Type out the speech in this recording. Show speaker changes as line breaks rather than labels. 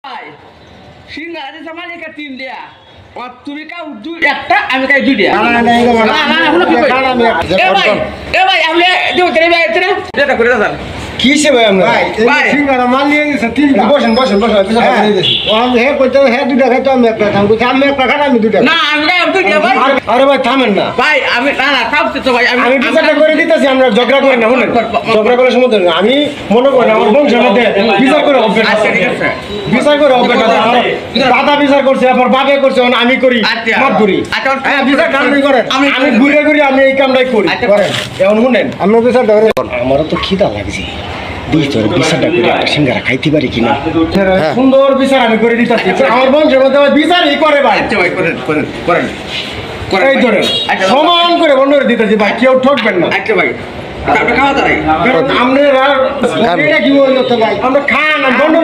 ভাই সিঙ্গারা দিতে মানে কা তিন দিয়া আর তুমি কাউ দুই একটা আমি কাই দুই দিয়া না হলো কি এ ভাই আপনি দেও তেরে ভাই তেরে এটা করে দাও
কিসে ভাই আমরা
ভাই
সিঙ্গারা মাল নিয়ে গেছে তিন বসেন আমি হে কইতে হে দুটা খাইতো আমি একটা খাম কইতে আমি একটা খাই আমি দুটা
না আমি কাই দুই দিয়া ভাই
আরে ভাই থামেন না
ভাই আমি না খাওতে তো ভাই
আমি বিচারটা করে দিতেছি আমরা ঝগড়া করি না শুনুন ঝগড়া করার সময় ধরে না। আমি মনে করি না আমার বংশের মধ্যে বিচার করে অভ্যাস
আচ্ছা ঠিক আছে
বিচার করে অভ্যাস দাদা বিচার করছে আবার বাবা করছে এখন আমি করি
আচ্ছা।
মাত করি
আচ্ছা,
হ্যাঁ বিচার আপনি করেন
আমি
আমি ঘুরে ঘুরে আমি এই কামটাই করি
আচ্ছা।
করেন এখন শুনেন আমরা বিচারটা করে আমারও তো খিদা লাগছে বিচারটা করে একটা সিঙ্গারা খাইতে পারি কিনা সুন্দর বিচার আমি করে দিতেছি আমার বংশের মধ্যে বিচারই করে ভাই
আচ্ছা ভাই করেন করেন করেন
এই ধরে
আচ্ছা
সমান করে বন্ধ করে দিতেছি ভাই কেউ ঠকবেন না
আচ্ছা ভাই আপনি খাওয়া দাঁড়াই
কারণ আমরা কি হইলো তো ভাই আমরা খান বন্ধ